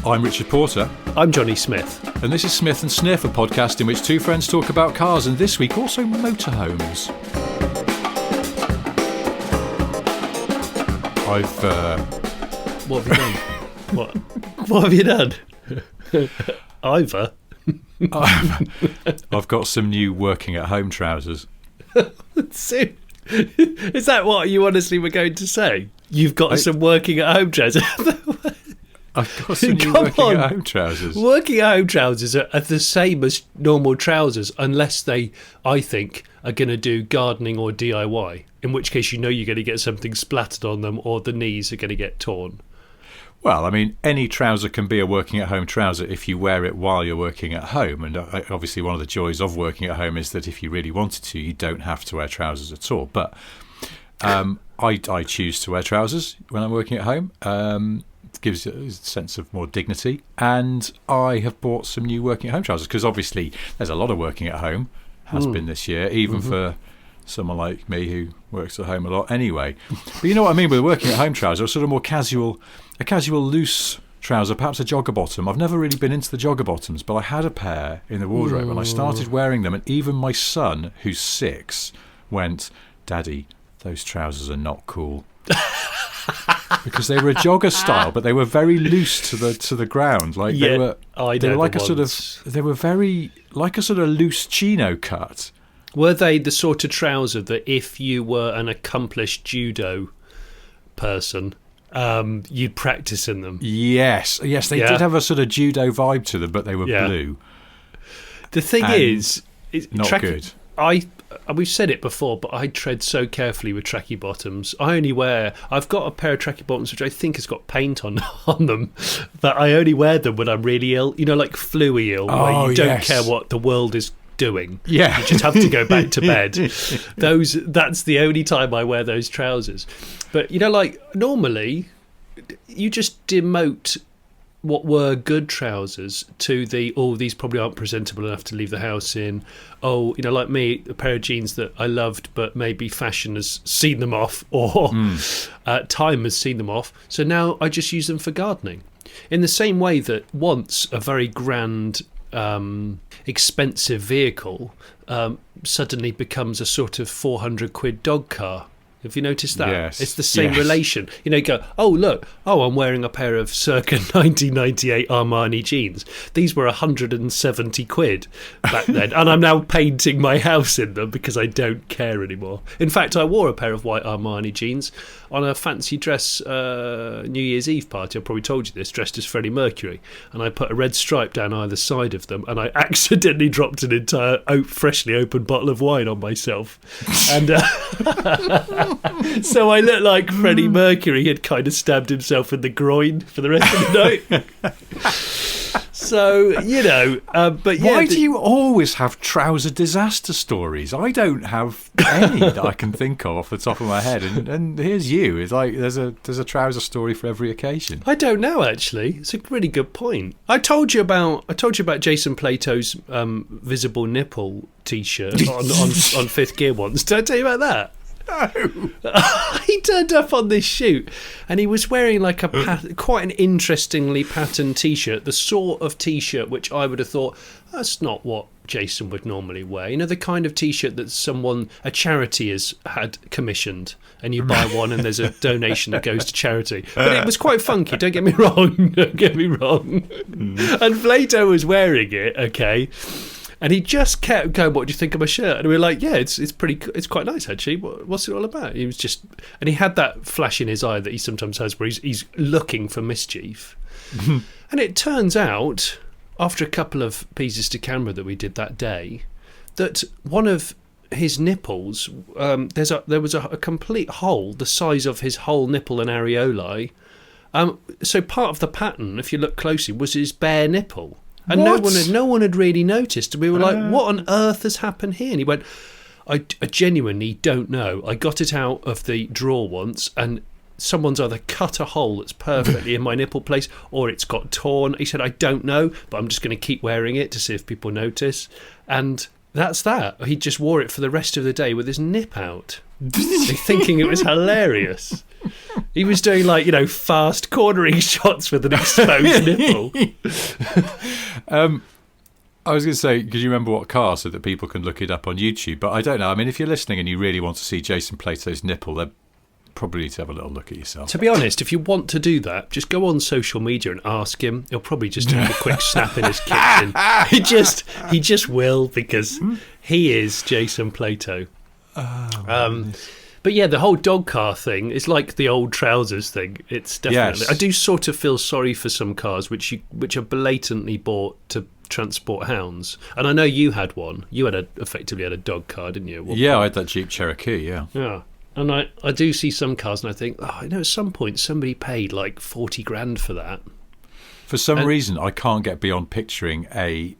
I'm Richard Porter. I'm Jonny Smith. And this is Smith and Sniff, a podcast in which two friends talk about cars, and this week also motorhomes. What have you done? What have you done? I've got some new working at home trousers. Is that what you honestly were going to say? You've got some working at home trousers. I've got some new working at home trousers. Working at home trousers are the same as normal trousers, unless they, I think, are going to do gardening or DIY. In which case, you know you're going to get something splattered on them, or the knees are going to get torn. Well, I mean, any trouser can be a working at home trouser if you wear it while you're working at home. And obviously one of the joys of working at home is that if you really wanted to, you don't have to wear trousers at all. But I choose to wear trousers when I'm working at home. It gives a sense of more dignity. And I have bought some new working at home trousers because obviously there's a lot of working at home, has been this year, even for someone like me who works at home a lot anyway. But you know what I mean with working at home trouser, a sort of more casual, a casual loose trouser, perhaps a jogger bottom. I've never really been into the jogger bottoms, but I had a pair in the wardrobe and I started wearing them, and even my son, who's 6, went, "Daddy, those trousers are not cool." Because they were a jogger style, but they were very loose to the ground. Like they were like a sort of, they were very like a sort of loose chino cut. Were they the sort of trouser that if you were an accomplished judo person, you'd practice in them? Yes, they did have a sort of judo vibe to them, but they were blue. The thing is not good. We've said it before, but I tread so carefully with tracky bottoms. I've got a pair of tracky bottoms which I think has got paint on them, but I only wear them when I'm really ill. You know, like flu-y ill, where you don't care what the world is doing. Yeah. You just have to go back to bed. That's the only time I wear those trousers. But, you know, like, normally, you just demote what were good trousers to these probably aren't presentable enough to leave the house in. Oh, you know, like me, a pair of jeans that I loved, but maybe fashion has seen them off, or time has seen them off. So now I just use them for gardening. In the same way that once a very grand, expensive vehicle suddenly becomes a sort of 400 quid dog car. Have you noticed that? Yes. It's the same relation. You know, you go, oh, look, I'm wearing a pair of circa 1998 Armani jeans. These were 170 quid back then, and I'm now painting my house in them because I don't care anymore. In fact, I wore a pair of white Armani jeans on a fancy dress New Year's Eve party. I probably told you this, dressed as Freddie Mercury, and I put a red stripe down either side of them, and I accidentally dropped an entire freshly opened bottle of wine on myself. And so I looked like Freddie Mercury had kind of stabbed himself in the groin for the rest of the night. So, you know, but yeah. Why do you always have trouser disaster stories? I don't have any that I can think of off the top of my head. And here's you. It's like there's a trouser story for every occasion. I don't know, actually. It's a really good point. I told you about Jason Plato's visible nipple T-shirt on Fifth Gear once. Did I tell you about that? No. He turned up on this shoot and he was wearing like quite an interestingly patterned T-shirt, the sort of T-shirt which I would have thought, that's not what Jason would normally wear. You know, the kind of T-shirt that a charity has had commissioned, and you buy one and there's a donation that goes to charity. But it was quite funky, don't get me wrong. And Plato was wearing it, okay? And he just kept going, "What do you think of my shirt?" And we were like, "Yeah, it's quite nice actually. What's it all about?" He was just, and he had that flash in his eye that he sometimes has, where he's looking for mischief. And it turns out, after a couple of pieces to camera that we did that day, that one of his nipples, there was a complete hole the size of his whole nipple and areolae. So part of the pattern, if you look closely, was his bare nipple. And no one had really noticed. We were like, what on earth has happened here? And he went, I genuinely don't know. I got it out of the drawer once and someone's either cut a hole that's perfectly in my nipple place or it's got torn. He said, I don't know, but I'm just going to keep wearing it to see if people notice. And that's that. He just wore it for the rest of the day with his nip out, thinking it was hilarious. He was doing fast cornering shots with an exposed nipple. I was going to say, could you remember what car so that people can look it up on YouTube? But I don't know. I mean, if you're listening and you really want to see Jason Plato's nipple, then probably need to have a little look at yourself. To be honest, if you want to do that, just go on social media and ask him. He'll probably just have a quick snap in his kitchen. He just will, because he is Jason Plato. But yeah, the whole dog car thing is like the old trousers thing. It's definitely. Yes. I do sort of feel sorry for some cars which are blatantly bought to transport hounds. And I know you had one. You effectively had a dog car, didn't you? Yeah, I had that Jeep Cherokee. Yeah. Yeah. And I do see some cars and I think, at some point somebody paid like 40 grand for that. For some reason, I can't get beyond picturing a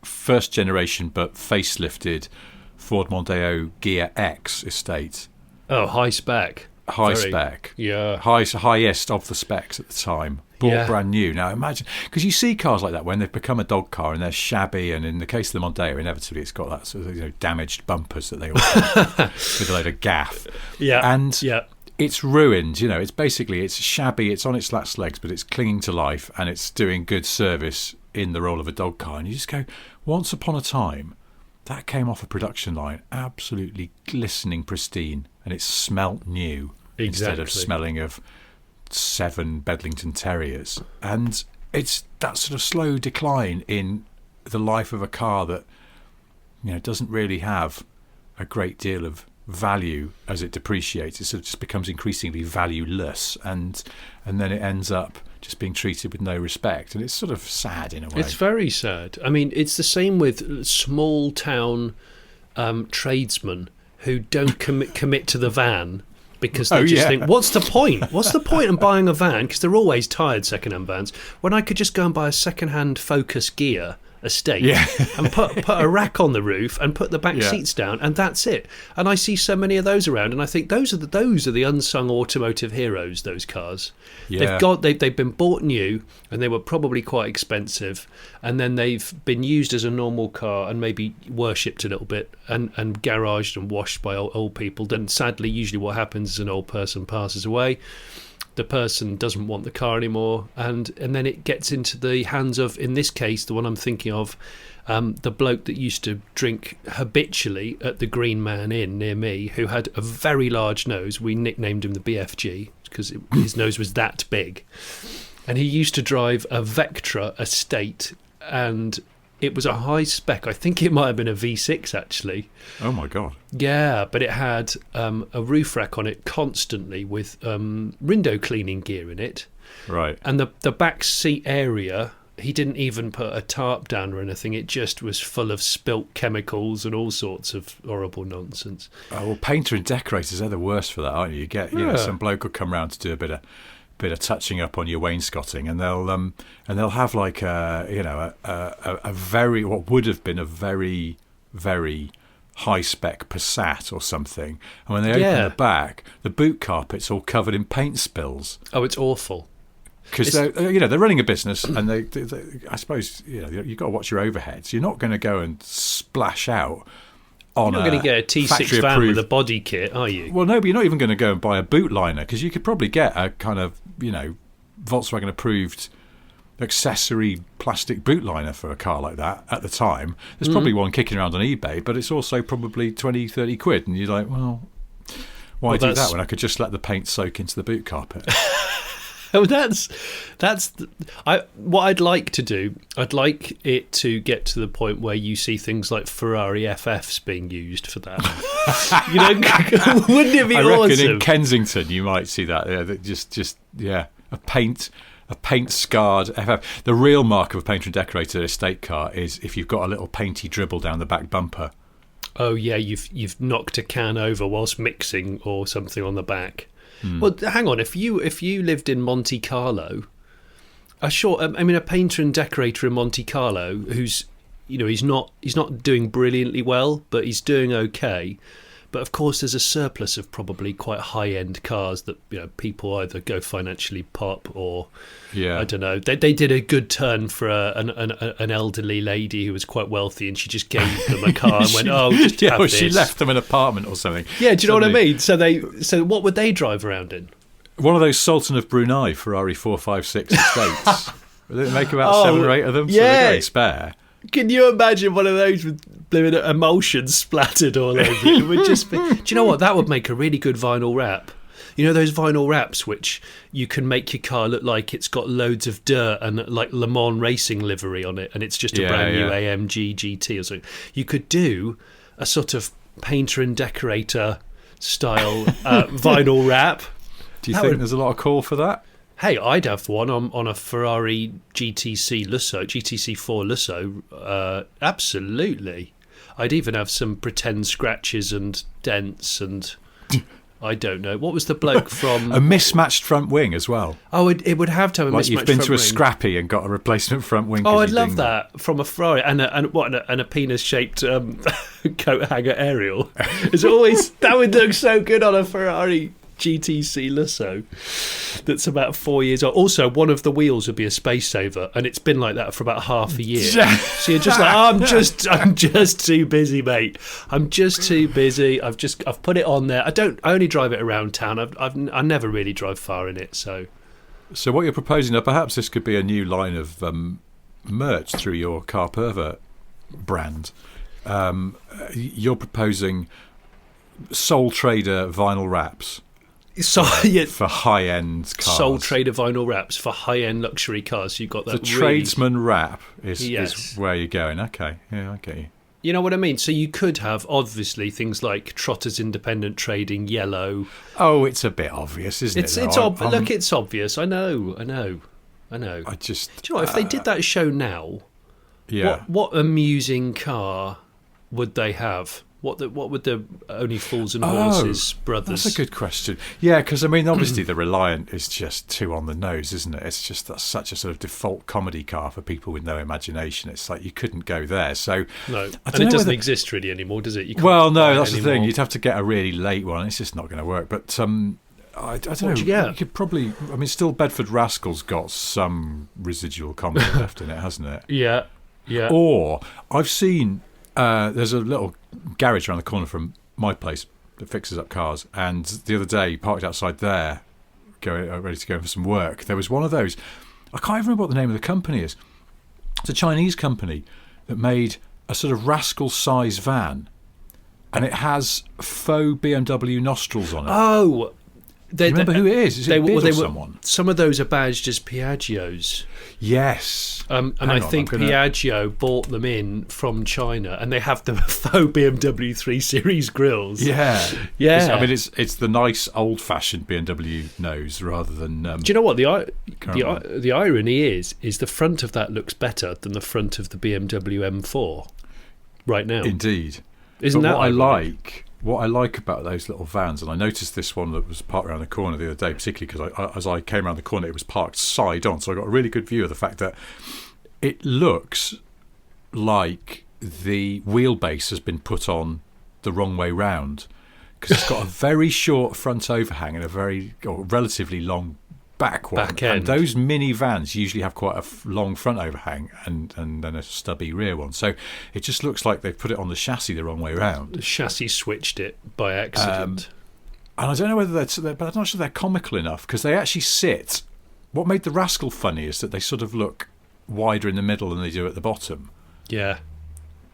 first generation but facelifted Ford Mondeo Gear X estate. Oh, high-spec. High-spec. Yeah. Highest of the specs at the time. Bought brand new. Now imagine, because you see cars like that when they've become a dog car and they're shabby, and in the case of the Mondeo, inevitably it's got that sort of damaged bumpers that they all have with a load of gaff. Yeah. And it's ruined. It's shabby, it's on its last legs, but it's clinging to life and it's doing good service in the role of a dog car. And you just go, once upon a time, that came off a production line absolutely glistening pristine, and it smelt new instead of smelling of 7 Bedlington Terriers. And it's that sort of slow decline in the life of a car that doesn't really have a great deal of value as it depreciates. It sort of just becomes increasingly valueless, and then it ends up just being treated with no respect, and it's sort of sad in a way. It's very sad. I mean, it's the same with small town tradesmen who don't commit to the van, because they think, what's the point? What's the point in buying a van? Because they're always tired, second-hand vans, when I could just go and buy a second-hand Focus Gear estate and put a rack on the roof and put the back seats down, and that's it. And I see so many of those around, and I think those are the unsung automotive heroes, those cars. They've been bought new, and they were probably quite expensive, and then they've been used as a normal car and maybe worshipped a little bit and garaged and washed by old people. Then sadly, usually what happens is an old person passes away, the person doesn't want the car anymore, and then it gets into the hands of, in this case, the one I'm thinking of, the bloke that used to drink habitually at the Green Man Inn near me, who had a very large nose. We nicknamed him the BFG because his nose was that big, and he used to drive a Vectra estate, and it was a high spec. I think it might have been a V6 actually. Oh my god! Yeah, but it had a roof rack on it constantly with window cleaning gear in it. Right. And the back seat area, he didn't even put a tarp down or anything. It just was full of spilt chemicals and all sorts of horrible nonsense. Oh, well, painter and decorators, they're the worst for that, aren't you? You get some bloke will come round to do a bit of touching up on your wainscoting, and they'll have like a very, what would have been a very, very high spec Passat or something, and when they open the back, the boot carpet's all covered in paint spills. Oh, it's awful. Because they're running a business, and they I suppose you've got to watch your overheads. You're not going to go and splash out on. You're not going to get a T6 van with a body kit, are you? Well, no, but you're not even going to go and buy a boot liner, because you could probably get a kind of Volkswagen approved accessory plastic boot liner for a car like that at the time. There's probably one kicking around on eBay, but it's also probably 20-30 quid, and you're like, well, why do that when I could just let the paint soak into the boot carpet? Oh, what I'd like to do. I'd like it to get to the point where you see things like Ferrari FFs being used for that. Wouldn't it be awesome? I reckon in Kensington you might see that. A paint scarred FF. The real mark of a painter and decorator estate car is if you've got a little painty dribble down the back bumper. Oh yeah, you've knocked a can over whilst mixing or something on the back. Well, hang on. If you lived in Monte Carlo, a painter and decorator in Monte Carlo who's, he's not doing brilliantly well, but he's doing okay. But of course, there's a surplus of probably quite high-end cars that people either go financially pop or I don't know. They did a good turn for an elderly lady who was quite wealthy, and she just gave them a car and went, just have this. She left them an apartment or something. Yeah, do you know what I mean? So what would they drive around in? One of those Sultan of Brunei Ferrari 456 estates. They make about 7 or 8 of them, so they're very spare. Can you imagine one of those with emulsion splattered all over it? It would just be. Do you know what? That would make a really good vinyl wrap. You know those vinyl wraps which you can make your car look like it's got loads of dirt and like Le Mans racing livery on it, and it's just a brand new AMG GT or something. You could do a sort of painter and decorator style vinyl wrap. Do you think there's a lot of call for that? Hey, I'd have one on a Ferrari GTC Lusso, GTC4 Lusso. Absolutely. I'd even have some pretend scratches and dents and I don't know. What was the bloke from... A mismatched front wing as well. Oh, it would have to have a mismatched front wing. Like you've been to a scrappy and got a replacement front wing. Oh, I'd love that from a Ferrari. And a penis-shaped coat hanger aerial. It's always... That would look so good on a Ferrari GTC Lusso that's about 4 years old. Also, one of the wheels would be a space saver, and it's been like that for about half a year. So you're just like, I'm just too busy, mate. I'm just too busy. I've put it on there. I only drive it around town. I never really drive far in it. So what you're proposing now, perhaps this could be a new line of merch through your Car Pervert brand. You're proposing Sole Trader vinyl wraps. For high-end cars. Sole Trader vinyl wraps for high-end luxury cars. You've got that. The tradesman wrap is where you're going. Okay, yeah, I get you. You know what I mean? So you could have, obviously, things like Trotter's Independent Trading yellow. Oh, it's a bit obvious, isn't it? Look, it's obvious. I know. Do you know what? If they did that show now, what amusing car would they have? What would the Only Fools and Horses brothers? That's a good question. Yeah, because I mean, obviously, the Reliant is just too on the nose, isn't it? It's just such a sort of default comedy car for people with no imagination. It's like you couldn't go there. So no, and it doesn't exist really anymore, does it? Well, no, that's the thing. You'd have to get a really late one. It's just not going to work. But I don't know. You could probably. I mean, still, Bedford Rascal's got some residual comedy left in it, hasn't it? Yeah. Or I've seen. There's a little garage around the corner from my place that fixes up cars, and the other day parked outside there ready to go for some work. There was one of those, I can't even remember what the name of the company is. It's a Chinese company that made a sort of rascal size van, and it has faux BMW nostrils on it. Oh, do you remember who it is? Is it Bid or someone? Some of those are badged as Piaggios. Yes. I think Piaggio bought them in from China, and they have the faux BMW 3 Series grills. Yeah. I mean, it's the nice old-fashioned BMW nose rather than... Do you know what? The irony is the front of that looks better than the front of the BMW M4 right now. Indeed. Isn't that ironic? What I like about those little vans, and I noticed this one that was parked around the corner the other day, particularly because as I came around the corner, it was parked side on, so I got a really good view of the fact that it looks like the wheelbase has been put on the wrong way round, because it's got a very short front overhang and a relatively long back one. Back end. And those mini vans usually have quite a long front overhang and then a stubby rear one. So it just looks like they've put it on the chassis the wrong way around. The chassis switched it by accident. And I don't know whether but I'm not sure they're comical enough, because they actually sit. What made the Rascal funny is that they sort of look wider in the middle than they do at the bottom. Yeah.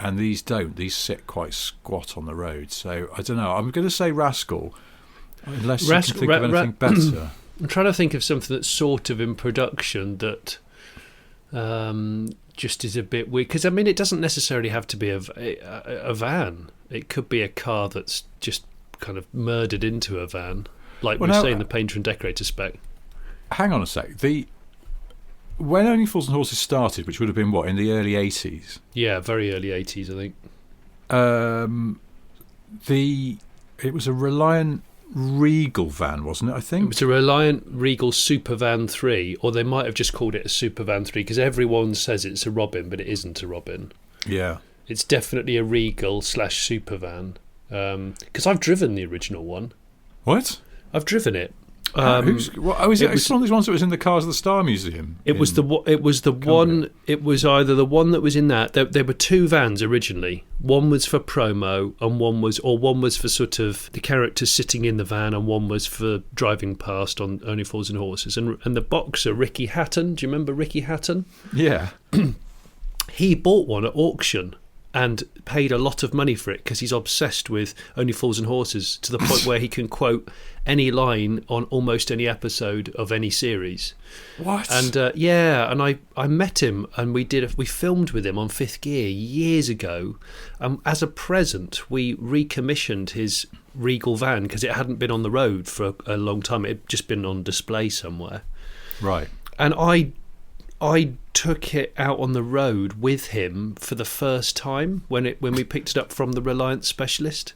And these don't. These sit quite squat on the road. So I don't know. I'm going to say Rascal, unless you can think of anything better. I'm trying to think of something that's sort of in production that just is a bit weird. Because, I mean, it doesn't necessarily have to be a van. It could be a car that's just kind of murdered into a van, like we say in the painter and decorator spec. Hang on a sec. When Only Fools and Horses started, which would have been, in the early 80s? Yeah, very early 80s, I think. It was a Reliant Regal van, wasn't it, I think? It was a Reliant Regal Supervan 3, or they might have just called it a Supervan 3, because everyone says it's a Robin, but it isn't a Robin. Yeah. It's definitely a Regal / Supervan, because I've driven the original one. What? I've driven it. Is it one of these ones that was in the Cars of the Star Museum? It was the one. It was either the one that was in that. There were two vans originally. One was for promo, and one was for sort of the characters sitting in the van, and one was for driving past on Only Fools and Horses. And the boxer Ricky Hatton. Do you remember Ricky Hatton? Yeah. He bought one at auction and paid a lot of money for it because he's obsessed with Only Fools and Horses to the point where he can quote any line on almost any episode of any series. What? And and I met him and we filmed with him on Fifth Gear years ago. As a present, we recommissioned his Regal van because it hadn't been on the road for a long time. It had just been on display somewhere. Right. And I took it out on the road with him for the first time when we picked it up from the Reliance specialist,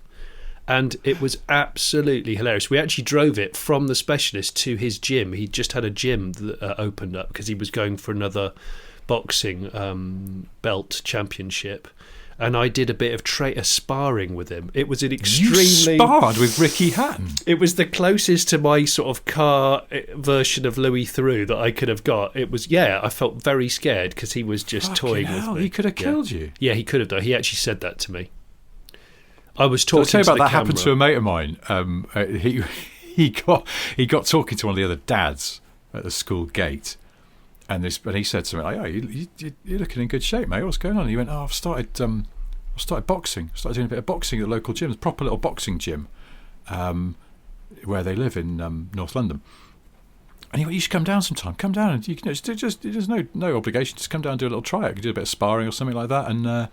and it was absolutely hilarious. We actually drove it from the specialist to his gym. He just had a gym that opened up because he was going for another boxing belt championship. And I did a bit of sparring with him. It was an extremely... You sparred with Ricky Hatton? It was the closest to my sort of car version of Louis Theroux that I could have got. It was, I felt very scared because he was just toying with me. He could have killed you. Yeah, he could have done. He actually said that to me. I was talking to the camera. I'll tell you about that camera. happened to a mate of mine. He got talking to one of the other dads at the school gate. And he said to me, "Oh, you're looking in good shape, mate. What's going on?" And he went, "Oh, I've started boxing. Started doing a bit of boxing at the local gym. It's a proper little boxing gym, where they live in North London." And he went, "You should come down sometime. Come down, and you can there's no obligation. Just come down and do a little tryout. You can do a bit of sparring or something like that, and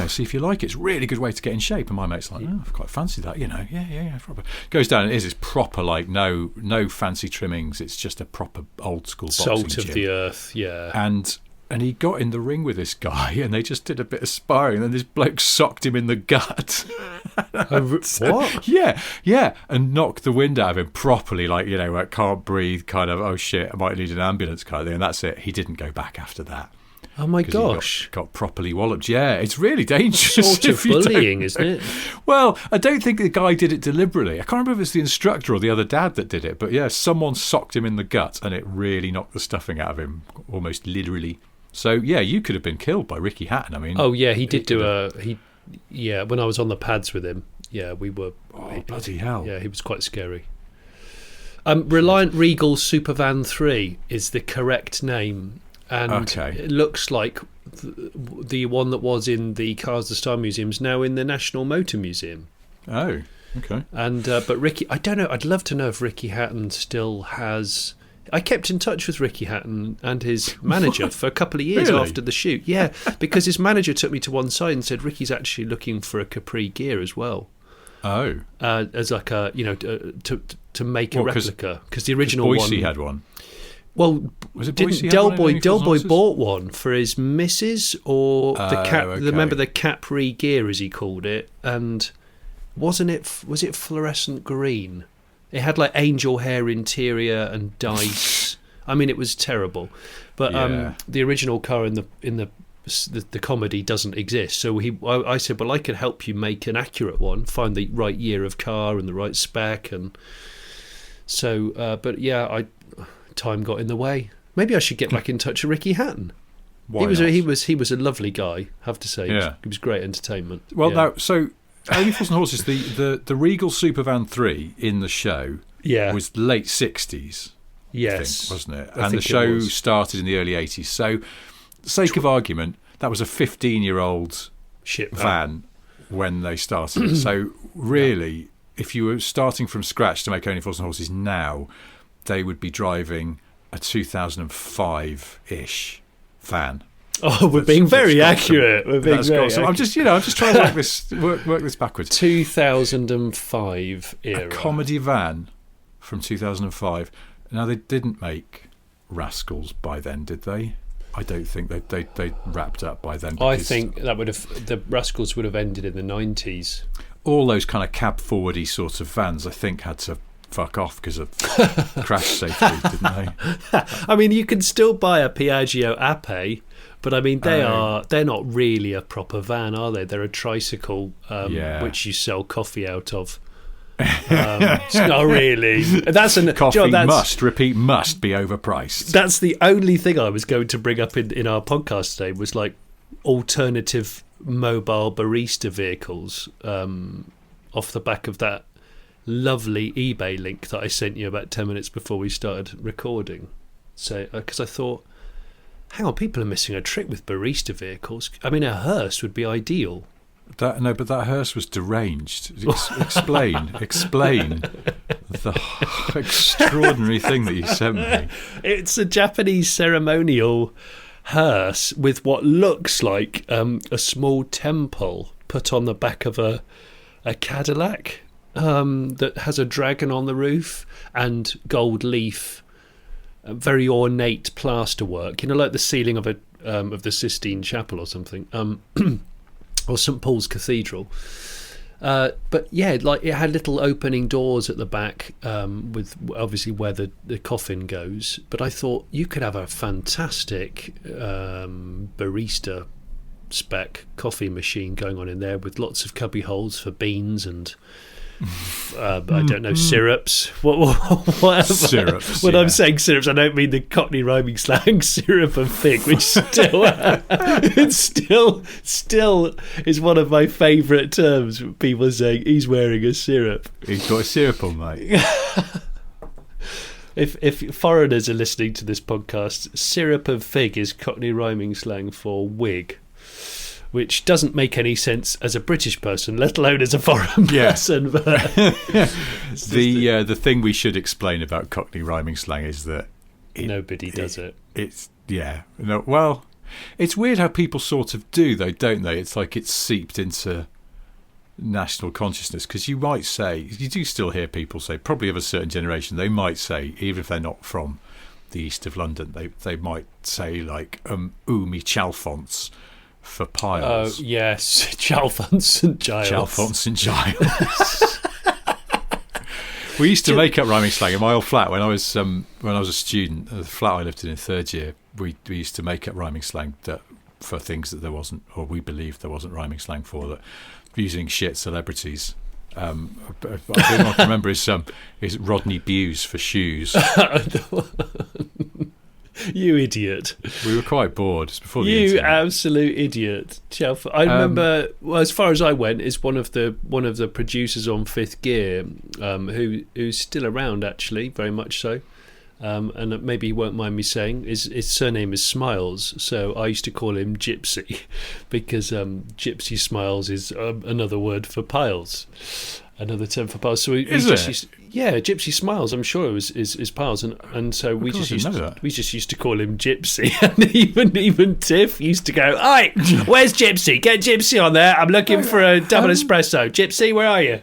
see if you like it. It's a really good way to get in shape." And my mate's like, "Oh, I've quite fancy that, yeah, proper." Goes down and it's proper, like no fancy trimmings. It's just a proper old school boxing salt of gym. the earth, yeah. And he got in the ring with this guy, and they just did a bit of sparring, and then this bloke socked him in the gut. What? Yeah, and knocked the wind out of him properly, like, where it can't breathe, kind of, oh shit, I might need an ambulance kind of thing, and that's it. He didn't go back after that. Oh my gosh. He got properly walloped. Yeah, it's really dangerous. Sort of bullying, isn't it? Well, I don't think the guy did it deliberately. I can't remember if it's the instructor or the other dad that did it, but yeah, someone socked him in the gut, and it really knocked the stuffing out of him, almost literally. So, yeah, you could have been killed by Ricky Hatton. I mean... Oh, yeah, he did do when I was on the pads with him, we were... Oh, bloody hell. Yeah, he was quite scary. Reliant Regal Supervan 3 is the correct name. And it looks like the one that was in the Cars of the Star Museum is now in the National Motor Museum. Oh, okay. And but Ricky, I don't know. I'd love to know if Ricky Hatton still has. I kept in touch with Ricky Hatton and his manager for a couple of years after the shoot. Yeah, because his manager took me to one side and said Ricky's actually looking for a Capri gear as well. Oh, as like a to make a replica because the original Boise had one. Well, didn't Del Boy bought one for his missus or the cap? Okay. Remember the Capri gear, as he called it, and was it fluorescent green? It had like angel hair interior and dice. I mean, it was terrible. But the original car in the comedy doesn't exist. So I said, well, I could help you make an accurate one, find the right year of car and the right spec, and so. But yeah, time got in the way. Maybe I should get back in touch with Ricky Hatton. He was a lovely guy, I have to say. Yeah. It was great entertainment. Well, now, so Only Fools and Horses, the Regal Supervan 3 in the show was late 60s, yes, I think, wasn't it? And the show started in the early 80s. So, sake of argument, that was a 15-year-old van when they started. So, really, if you were starting from scratch to make Only Fools and Horses now, they would be driving a 2005-ish van. Oh, we're being very accurate. I'm just trying to work this backwards. 2005 era. A comedy van from 2005. Now, they didn't make Rascals by then, did they? I don't think they wrapped up by then. I think the Rascals would have ended in the 90s. All those kind of cab forwardy sort of vans, I think, had to fuck off because of crash safety, didn't they? I mean, you can still buy a Piaggio Ape, but I mean they're not really a proper van, are they? They're a tricycle which you sell coffee out of. Not really. Coffee must be overpriced. That's the only thing I was going to bring up in our podcast today, was like alternative mobile barista vehicles, off the back of that lovely eBay link that I sent you about 10 minutes before we started recording. So, because I thought, hang on, people are missing a trick with barista vehicles. I mean, a hearse would be ideal. But that hearse was deranged. Explain the extraordinary thing that you sent me. It's a Japanese ceremonial hearse with what looks like a small temple put on the back of a Cadillac, that has a dragon on the roof and gold leaf, very ornate plasterwork. You know, like the ceiling of the Sistine Chapel or something. Or St Paul's Cathedral, but yeah, like it had little opening doors at the back, with obviously where the coffin goes. But I thought you could have a fantastic barista spec coffee machine going on in there, with lots of cubby holes for beans and I don't know, syrups. Whatever. Syrups. When I'm saying syrups, I don't mean the Cockney rhyming slang syrup of fig, which still is one of my favourite terms. People saying he's wearing a syrup. He's got a syrup on, mate. If foreigners are listening to this podcast, syrup of fig is Cockney rhyming slang for wig, which doesn't make any sense as a British person, let alone as a foreign person. But the thing we should explain about Cockney rhyming slang is that nobody does it. It's it's weird how people sort of do, though, don't they? It's like it's seeped into national consciousness, because you do still hear people say, probably of a certain generation, they might say, even if they're not from the east of London, they might say like me chalfonts for piles. Oh yes, Chalfonts and Giles. Chalfonts and Giles. We used to make up rhyming slang in my old flat when I was a student. The flat I lived in third year, we used to make up rhyming slang for things that there wasn't, or we believed there wasn't rhyming slang for, that using shit celebrities. I don't remember is Rodney Bewes for shoes. You idiot! We were quite bored. It's before the you internet. Absolute idiot. I remember, well, as far as I went, is one of the producers on Fifth Gear, who's still around, actually, very much so. And maybe he won't mind me saying, his surname is Smiles, so I used to call him Gypsy, because Gypsy Smiles is another word for piles, another term for piles. So Gypsy Smiles, I'm sure is piles, and so we just used to call him Gypsy, and even Tiff used to go, "Oi, where's Gypsy? Get Gypsy on there. I'm looking for a double espresso. Gypsy, where are you?"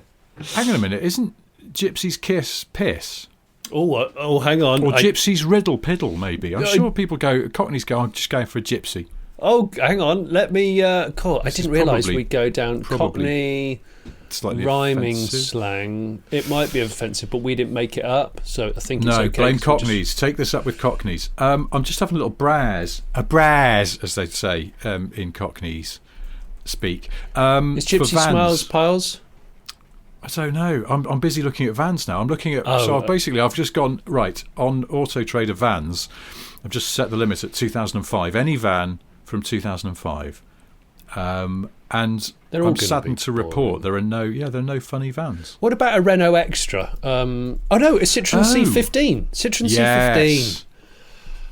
Hang on a minute, isn't Gypsy's kiss piss? Oh, hang on. Or Gypsy's riddle piddle, maybe. I'm sure people go, Cockneys go, I'm just going for a gypsy. Oh, hang on. Let me call. I didn't realise we'd go down Cockney rhyming slang. It might be offensive, but we didn't make it up, so I think it's okay. No, blame Cockneys. Take this up with Cockneys. I'm just having a little braz, as they say in Cockneys speak. Is Gypsy Smiles piles? I don't know. I'm busy looking at vans now. I'm looking at I've just gone right on Auto Trader vans. I've just set the limit at 2005. Any van from 2005, and I'm saddened to report there are no funny vans. What about a Renault Extra? A Citroen C15. C15.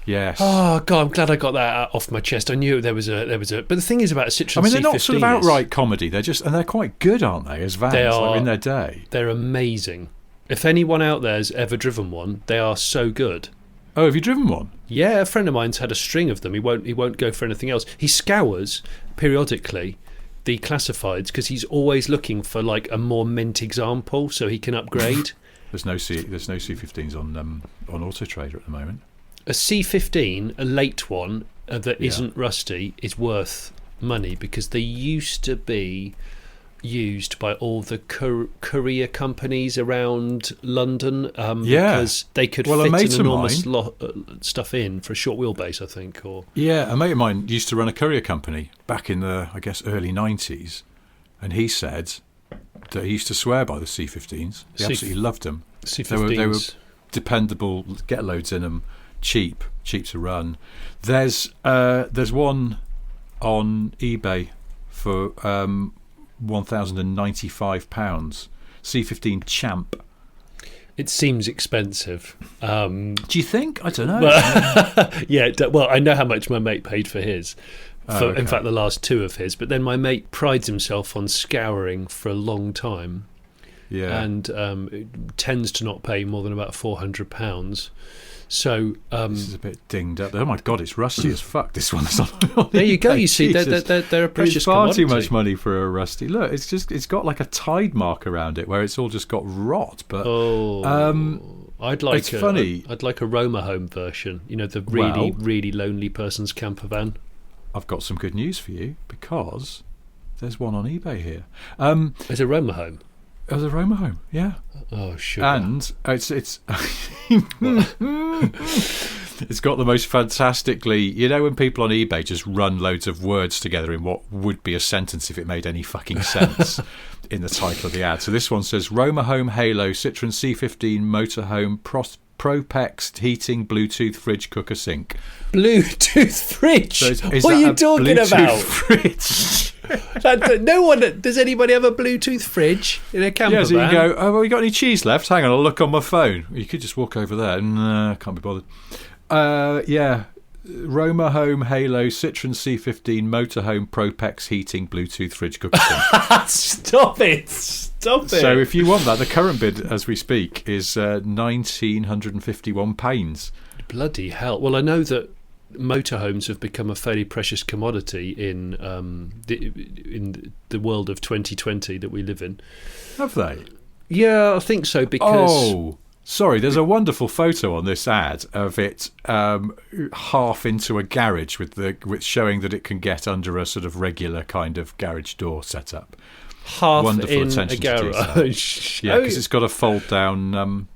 Yes. Oh God, I'm glad I got that off my chest. I knew there was a. But the thing is about a Citroen C15. I mean, they're not sort of outright comedy. They're quite good, aren't they? As vans, in their day. They're amazing. If anyone out there's ever driven one, they are so good. Oh, have you driven one? Yeah, a friend of mine's had a string of them. He won't go for anything else. He scours periodically the classifieds because he's always looking for like a more mint example so he can upgrade. There's no C15s on Auto Trader at the moment. A C15, a late one that isn't rusty, is worth money because they used to be used by all the courier companies around London because they could fit an enormous stuff in for a short wheelbase, I think. A mate of mine used to run a courier company back in the, I guess, early 90s, and he said that he used to swear by the C15s. He absolutely loved them. C15s. They were dependable, get loads in them, cheap to run. There's one on eBay for £1,095. C15 Champ. It seems expensive. Do you think? I don't know. Yeah, well, I know how much my mate paid for his. Okay. In fact, the last two of his. But then my mate prides himself on scouring for a long time. Yeah. And tends to not pay more than about £400. So this is a bit dinged up. Oh my God, it's rusty as fuck. This one's on there you go. eBay. You see, Jesus. they're a precious It's far commodity. too much money for a rusty. Look, it's got like a tide mark around it where it's all just got rot. But I'd like funny. I'd like a Roma home version. You know, the really lonely person's camper van. I've got some good news for you because there's one on eBay here. There's a Roma home. There's a Roma home, yeah. Oh, sugar. And it's it's got the most fantastically, you know, when people on eBay just run loads of words together in what would be a sentence if it made any fucking sense in the title of the ad. So this one says Roma Home Halo Citroen C15 Motorhome Propex Heating Bluetooth Fridge Cooker Sink. Bluetooth fridge? So is what that are you a talking Bluetooth about? Fridge? No one. Does anybody have a Bluetooth fridge in a camper Yeah, so you van? go, oh, well, we got any cheese left? Hang on, I'll look on my phone. You could just walk over there. No, can't be bothered. Yeah, Roma Home Halo Citroen C15 Motorhome Propex Heating Bluetooth Fridge Cooker Sink. Stop it! Stop it! So if you want that, the current bid as we speak is £1,951. Bloody hell! Well, I know that motorhomes have become a fairly precious commodity in the world of 2020 that we live in. Have they? Yeah, I think so because. Oh, sorry. There's a wonderful photo on this ad of it half into a garage with showing that it can get under a sort of regular kind of garage door setup. Half Wonderful in attention a to detail. garage. Yeah, because it's got a fold down.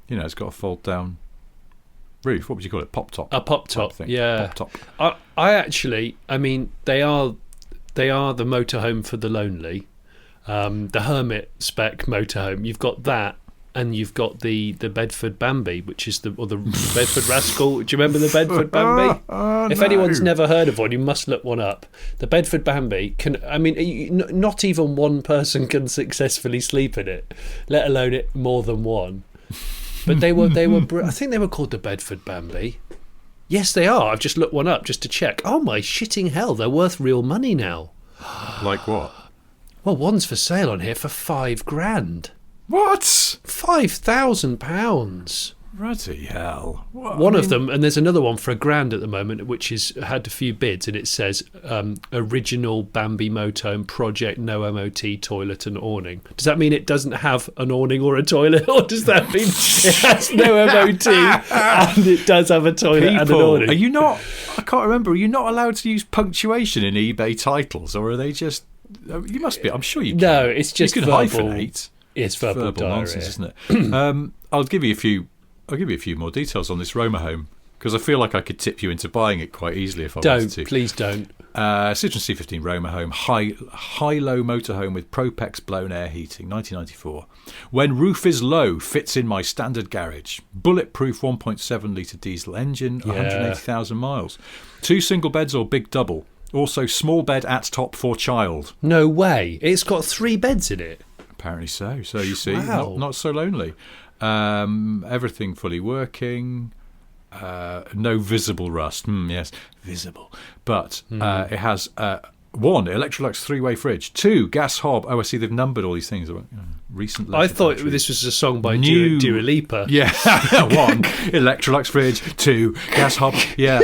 It's got a fold down roof. What would you call it? Pop top. A pop top. Thing. Yeah. Pop top. I mean, they are the motorhome for the lonely. The hermit spec motorhome. You've got that, and you've got the Bedford Bambi, which is the Bedford Rascal. Do you remember the Bedford Bambi? If anyone's never heard of one, you must look one up. The Bedford Bambi not even one person can successfully sleep in it, let alone more than one. But they were. I think they were called the Bedford Bambi. Yes, they are. I've just looked one up just to check. Oh my shitting hell! They're worth real money now. Like what? Well, one's for sale on here for £5,000. What? £5,000. Bloody hell! One of them, and there's another one for £1,000 at the moment, which has had a few bids, and it says original Bambi motorhome project, no MOT, toilet and awning. Does that mean it doesn't have an awning or a toilet, or does that mean it has no MOT and it does have a toilet and an awning? Are you not? I can't remember. Are you not allowed to use punctuation in eBay titles, or are they just? You must be. I'm sure you can. No, it's just you can verbal. hyphenate. It's verbal diarrhea. Nonsense, isn't it? I'll give you a few more details on this Roma home because I feel like I could tip you into buying it quite easily if I wanted to. Please don't. Citroen C15 Roma home, high-low motorhome with Propex blown air heating, 1994. When roof is low, fits in my standard garage. Bulletproof 1.7 litre diesel engine, 180,000 miles. 2 single beds or big double. Also small bed at top for child. No way. It's got 3 beds in it. Apparently so. So you see, Wow. not so lonely. Everything fully working. No visible rust. Yes, visible. But it has 1 Electrolux 3-way fridge, 2 gas hob. Oh, I see they've numbered all these things. Recent. I thought this was a song by Dua Lipa. Yeah, 1 Electrolux fridge, 2 gas hob. Yeah.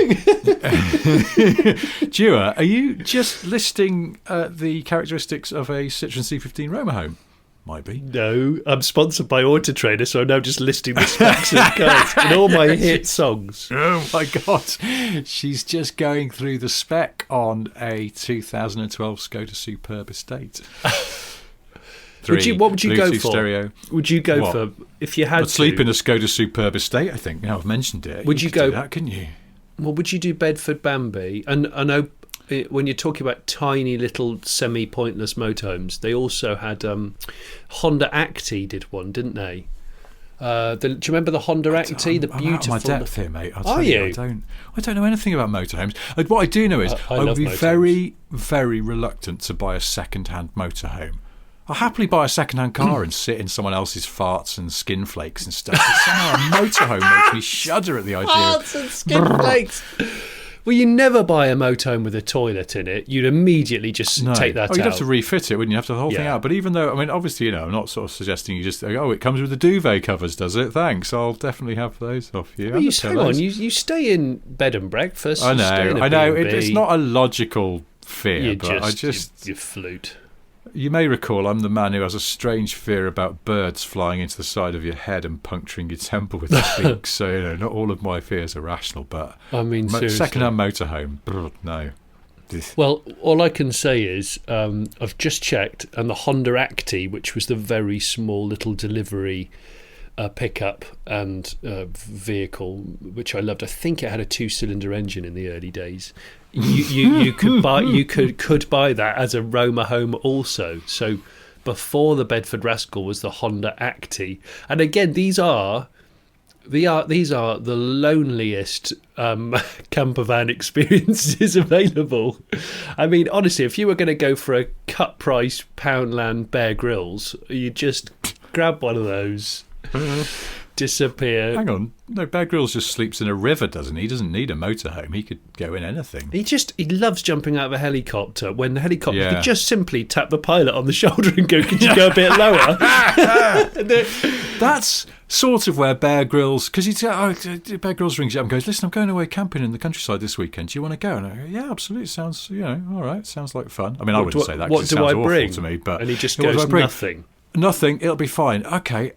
Dua, are you just listing the characteristics of a Citroen C15 Roma home? Might be. No, I'm sponsored by Auto Trader, so I'm now just listing the specs of cars in all my hit songs. Oh my God. She's just going through the spec on a 2012 Skoda Superb Estate. What would you go for? Stereo. Would you go for, if you had I'd sleep in a Skoda Superb Estate, I think. Now I've mentioned it. Would you could go do that, couldn't you? Well, would you do Bedford Bambi? And I know when you're talking about tiny little semi-pointless motorhomes, they also had Honda Acti did one, didn't they? Do you remember the Honda Acti? The beautiful. I'm out of my depth here, mate. I'll Are tell you? I don't know anything about motorhomes. What I do know is I would love be motorhomes. very, very reluctant to buy a second-hand motorhome. I'll happily buy a second-hand car and sit in someone else's farts and skin flakes and stuff. But somehow a motorhome makes me shudder at the idea. Farts and skin flakes. Well, you never buy a motorhome with a toilet in it. You'd immediately just take that out. You'd have to refit it, wouldn't you? Have to the whole thing out. But even though, I mean, obviously, I'm not sort of suggesting you just, it comes with the duvet covers, does it? Thanks. I'll definitely have those off you. Well, hang on. You stay in bed and breakfast. I know. B&B. It's not a logical fear, You flute. You may recall I'm the man who has a strange fear about birds flying into the side of your head and puncturing your temple with their beaks. So, not all of my fears are rational, but I mean, second-hand motorhome, no. Well, all I can say is I've just checked, and the Honda Acti, which was the very small little delivery pickup and vehicle, which I loved. I think it had a 2-cylinder engine in the early days. You could buy that as a Roma home also. So before the Bedford Rascal was the Honda Acti, and again these are the loneliest camper van experiences available. I mean, honestly, if you were going to go for a cut price Poundland Bear Grylls, you just grab one of those. Disappear. Hang on. No, Bear Grylls just sleeps in a river, doesn't he? He doesn't need a motorhome. He could go in anything. He loves jumping out of a helicopter when the helicopter could just simply tap the pilot on the shoulder and go, could you go a bit lower? That's sort of where Bear Grylls, because Bear Grylls rings you up and goes, listen, I'm going away camping in the countryside this weekend. Do you want to go? And I go, yeah, absolutely. Sounds, all right. Sounds like fun. I mean, I wouldn't say that because it sounds awful to me. But and he just goes, nothing. Nothing. It'll be fine. Okay.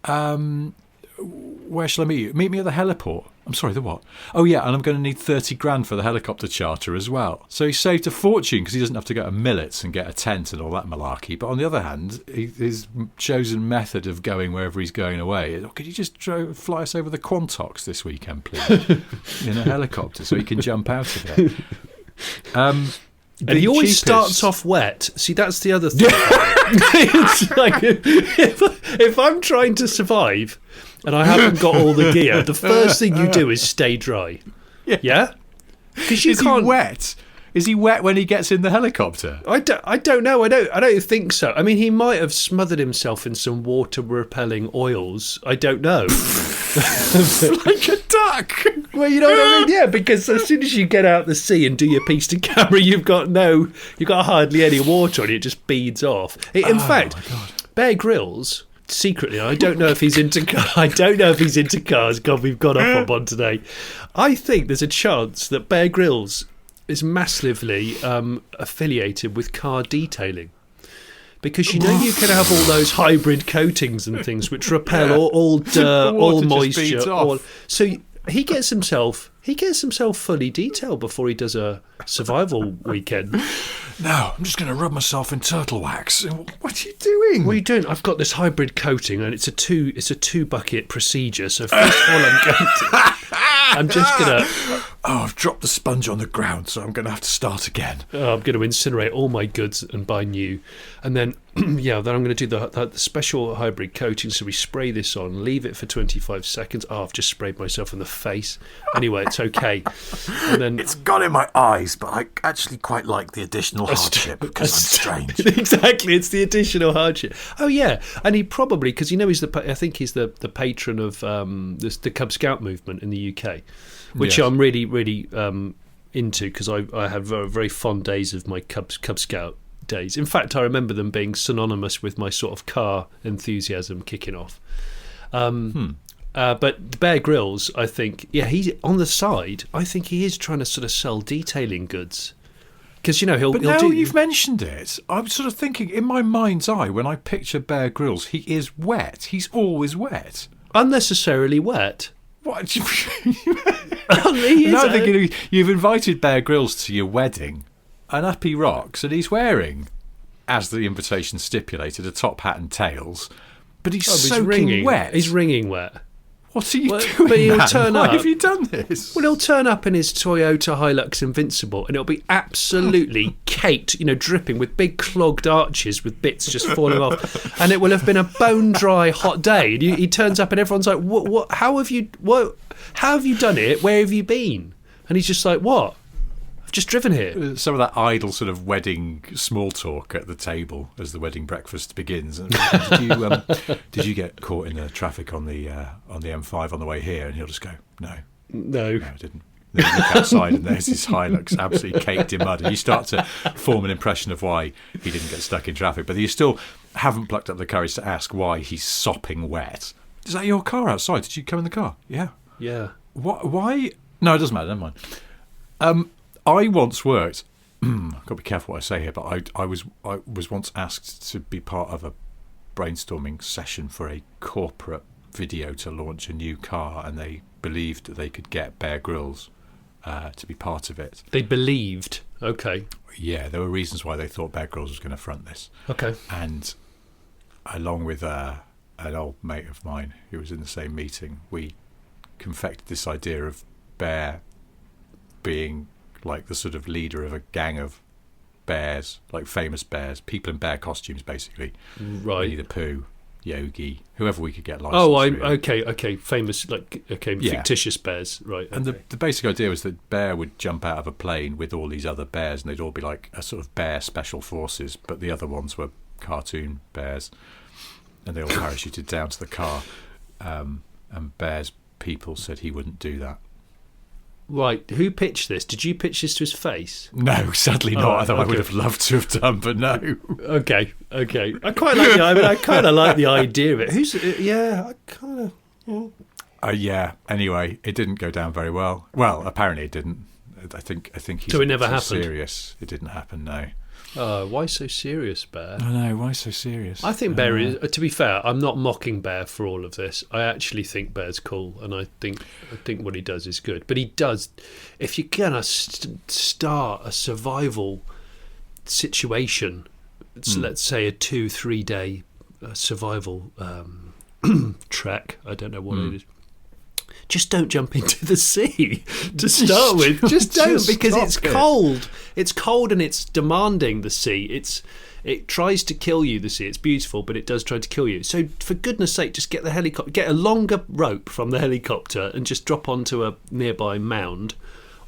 Where shall I meet you? Meet me at the heliport. I'm sorry, the what? Oh, yeah, and I'm going to need 30 grand for the helicopter charter as well. So he saved a fortune because he doesn't have to go to Millets and get a tent and all that malarkey. But on the other hand, his chosen method of going wherever he's going away is, could you just fly us over the Quantox this weekend, please? In a helicopter so he can jump out of it. And he always starts off wet. See, that's the other thing. It's like, if I'm trying to survive and I haven't got all the gear, the first thing you do is stay dry. Yeah? Because Is he wet? Is he wet when he gets in the helicopter? I don't know. I don't think so. I mean, he might have smothered himself in some water-repelling oils. I don't know. Like a duck. Well, you know what I mean? Yeah, because as soon as you get out the sea and do your piece to camera, you've got hardly any water on it. It just beads off. In fact, Bear Grylls, secretly, I don't know if he's into cars. God, we've gone off on one today. I think there's a chance that Bear Grylls is massively affiliated with car detailing. Because you can have all those hybrid coatings and things which repel all dirt, all moisture. So he gets himself fully detailed before he does a survival weekend. No, I'm just going to rub myself in turtle wax. What are you doing? What are you doing? I've got this hybrid coating, and it's a two bucket procedure. So first of all, I'm just gonna. Oh, I've dropped the sponge on the ground, so I'm going to have to start again. I'm going to incinerate all my goods and buy new, and then then I'm going to do the special hybrid coating. So we spray this on, leave it for 25 seconds. Oh, I've just sprayed myself in the face. Anyway, it's okay. And then it's got in my eyes, but I actually quite like the additional hardship because I'm strange. Exactly, it's the additional hardship. Oh yeah, and he probably, because he's the patron of the Cub Scout movement in the UK, which I'm really really into because I have very, very fond days of my Cub Scout days. In fact, I remember them being synonymous with my sort of car enthusiasm kicking off. But Bear Grylls, I think, he's on the side. I think he is trying to sort of sell detailing goods. Because, he'll now do... you've mentioned it, I'm sort of thinking, in my mind's eye, when I picture Bear Grylls, he is wet. He's always wet. Unnecessarily wet. What? Now thinking you've invited Bear Grylls to your wedding, and up he rocks, and he's wearing, as the invitation stipulated, a top hat and tails, but he's soaking wet. He's wringing wet. What are you doing, but he'll man? turn Why up. have you done this? Well, he'll turn up in his Toyota Hilux Invincible, and it'll be absolutely caked, dripping with big clogged arches with bits just falling off. And it will have been a bone dry hot day. And he turns up, and everyone's like, "What? How have you? What? How have you done it? Where have you been?" And he's just like, "What? I've just driven here." Some of that idle sort of wedding small talk at the table as the wedding breakfast begins. Did you get caught in the traffic on the M5 on the way here? And he'll just go, no, No. I didn't. Then you look outside and there's his Hilux absolutely caked in mud, and you start to form an impression of why he didn't get stuck in traffic. But you still haven't plucked up the courage to ask why he's sopping wet. Is that your car outside? Did you come in the car? Yeah. Yeah. Why? No, it doesn't matter. Never mind. I once worked. I've got to be careful what I say here, but I was once asked to be part of a brainstorming session for a corporate video to launch a new car, and they believed that they could get Bear Grylls to be part of it. They believed. Okay. Yeah, there were reasons why they thought Bear Grylls was going to front this. Okay. And along with an old mate of mine who was in the same meeting, we confected this idea of Bear being like the sort of leader of a gang of bears, like famous bears, people in bear costumes, basically. Right. Winnie the Pooh, Yogi, whoever we could get licensed. Okay. Famous, fictitious bears, right? And okay. the basic idea was that Bear would jump out of a plane with all these other bears, and they'd all be like a sort of bear special forces, but the other ones were cartoon bears, and they all parachuted down to the car. And Bear's people said he wouldn't do that. Right, who pitched this? Did you pitch this to his face? No, sadly not. Although I would have loved to have done, but no. Okay. I quite like I kind of like the idea of it. Yeah. Anyway, it didn't go down very well. Well, apparently it didn't. I think he's so it never so happened. Serious. It didn't happen. No. Why so serious, Bear? I know. Why so serious? I think Bear is. To be fair, I'm not mocking Bear for all of this. I actually think Bear's cool, and I think what he does is good. But he does. If you're gonna start a survival situation, let's say a 2-3 day survival trek. I don't know what it is. Just don't jump into the sea to start with. Just don't, because it's cold. It's cold and it's demanding, the sea. It tries to kill you, the sea. It's beautiful, but it does try to kill you. So for goodness sake, just get the helicopter, get a longer rope from the helicopter and just drop onto a nearby mound,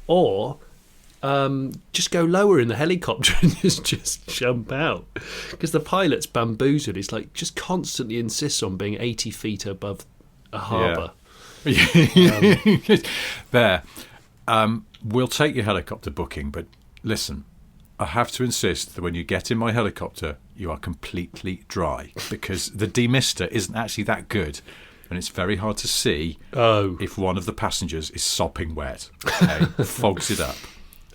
or just go lower in the helicopter and just jump out. Because the pilot's bamboozled. He's like just constantly insists on being 80 feet above a harbour. There. We'll take your helicopter booking, but listen, I have to insist that when you get in my helicopter, you are completely dry, because the demister isn't actually that good, and it's very hard to see if one of the passengers is sopping wet. Okay? Fogs it up.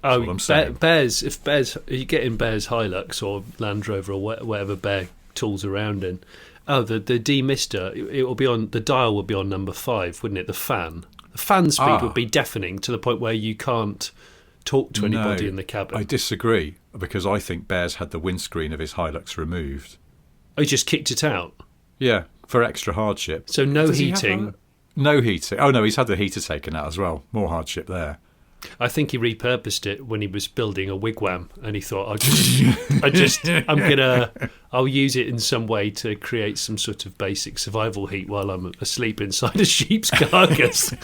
That's what I'm saying. Bears. If you get in Bear's Hilux or Land Rover or whatever Bear tools around in. The demister, it will be on, the dial would be on number 5, wouldn't it? The fan speed would be deafening to the point where you can't talk to anybody in the cabin. I disagree, because I think Bear's had the windscreen of his Hilux removed. Oh, he just kicked it out? Yeah, for extra hardship. So no heating? No heating. Oh no, he's had the heater taken out as well. More hardship there. I think he repurposed it when he was building a wigwam, and he thought, I'll use it in some way to create some sort of basic survival heat while I'm asleep inside a sheep's carcass.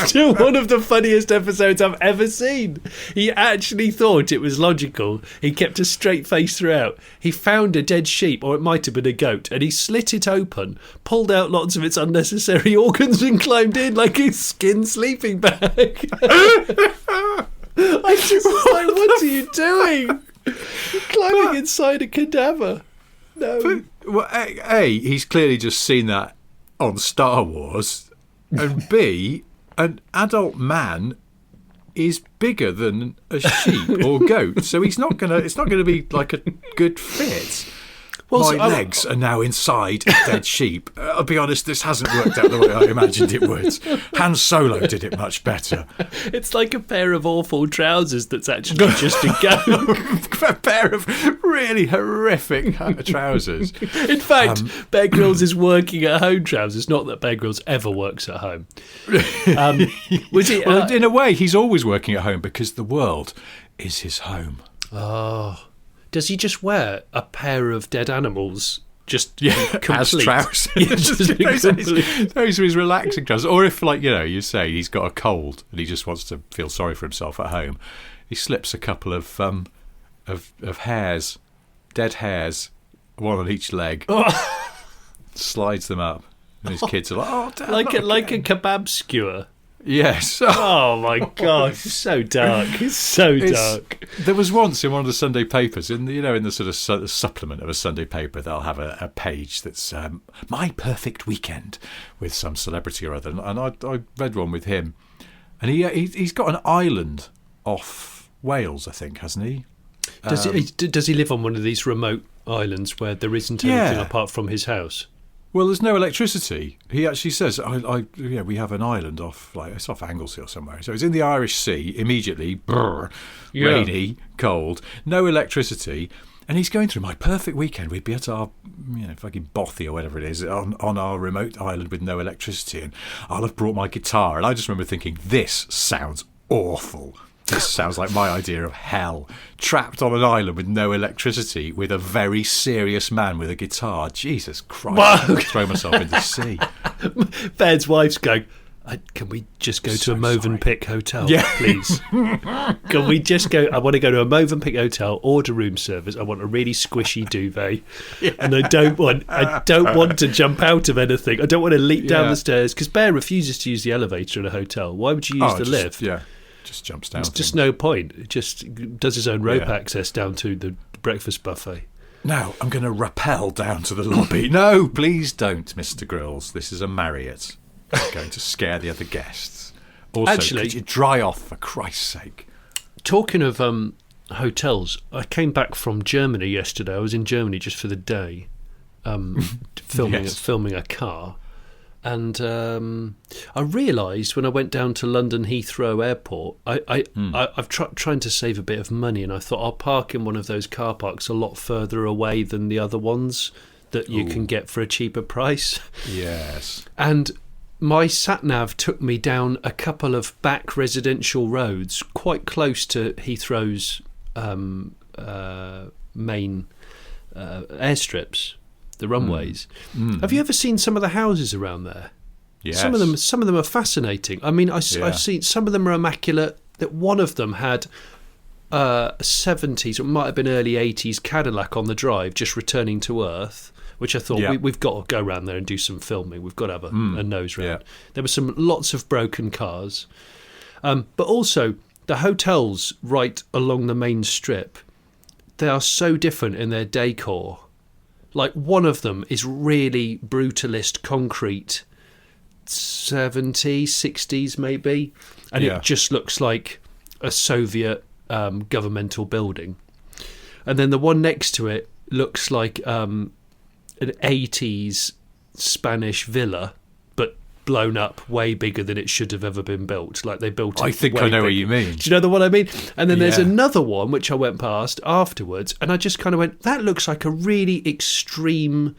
Still one of the funniest episodes I've ever seen. He actually thought it was logical. He kept a straight face throughout. He found a dead sheep, or it might have been a goat, and he slit it open, pulled out lots of its unnecessary organs, and climbed in like a skin sleeping bag. I just was like, what are you doing? You're climbing inside a cadaver. No. A, he's clearly just seen that on Star Wars, and B, an adult man is bigger than a sheep or goat, so it's not gonna be like a good fit. Well, My legs are now inside a dead sheep. I'll be honest, this hasn't worked out the way I imagined it would. Han Solo did it much better. It's like a pair of awful trousers that's actually just a go. A pair of really horrific trousers. In fact, Bear Grylls is working at home trousers. Not that Bear Grylls ever works at home. Was it? Well, in a way, he's always working at home because the world is his home. Oh, does he just wear a pair of dead animals? Just as trousers. Those are his relaxing trousers. Or if, like, you say he's got a cold and he just wants to feel sorry for himself at home, he slips a couple of hairs, dead hairs, one on each leg, slides them up, and his kids are like, "Oh, Dad, like a kebab skewer." Yes. Oh my God, it's so dark. It's so dark. There was once in one of the Sunday papers, in the sort of supplement of a Sunday paper, they'll have a page that's my perfect weekend with some celebrity or other, and I read one with him, and he's got an island off Wales, I think, hasn't he? Does he live on one of these remote islands where there isn't anything apart from his house? Well, there's no electricity. He actually says, we have an island it's off Anglesey or somewhere. So it's in the Irish Sea, immediately, rainy, cold, no electricity. And he's going through my perfect weekend. We'd be at our, fucking bothy or whatever it is, on our remote island with no electricity. And I'll have brought my guitar. And I just remember thinking, this sounds awful. This sounds like my idea of hell. Trapped on an island with no electricity with a very serious man with a guitar. Jesus Christ. I'd throw myself into the sea. Bear's wife's going, can we just go to a Movenpick hotel, please? Can we just go? I want to go to a Movenpick hotel, order room service. I want a really squishy duvet. And I don't want to jump out of anything. I don't want to leap down the stairs, because Bear refuses to use the elevator in a hotel. Why would you use the lift? Yeah. Just jumps down. There's just no point. It just does his own rope access down to the breakfast buffet. No, I'm going to rappel down to the lobby. No, please don't, Mr. Grylls. This is a Marriott. I'm going to scare the other guests. Also, actually, could you dry off, for Christ's sake? Talking of hotels, I came back from Germany yesterday. I was in Germany just for the day, filming a car. And I realised when I went down to London Heathrow Airport, I've trying to save a bit of money, and I thought I'll park in one of those car parks a lot further away than the other ones that you can get for a cheaper price. Yes. And my sat-nav took me down a couple of back residential roads quite close to Heathrow's main airstrips. The runways. Have you ever seen some of the houses around there? Yes. Some of them are fascinating. I mean, I've seen some of them are immaculate. That one of them had a 70s, or it might have been early 80s Cadillac on the drive, just returning to Earth, which I thought we've got to go around there and do some filming. We've got to have a nose round. Yeah. There were lots of broken cars, but also the hotels right along the main strip. They are so different in their decor. Like, one of them is really brutalist concrete, 70s, 60s maybe, and it just looks like a Soviet governmental building. And then the one next to it looks like an 80s Spanish villa, but blown up way bigger than it should have ever been built. Like, they built it I think I know what you mean. Do you know the one I mean? And then there's another one which I went past afterwards, and I just kind of went, that looks like a really extreme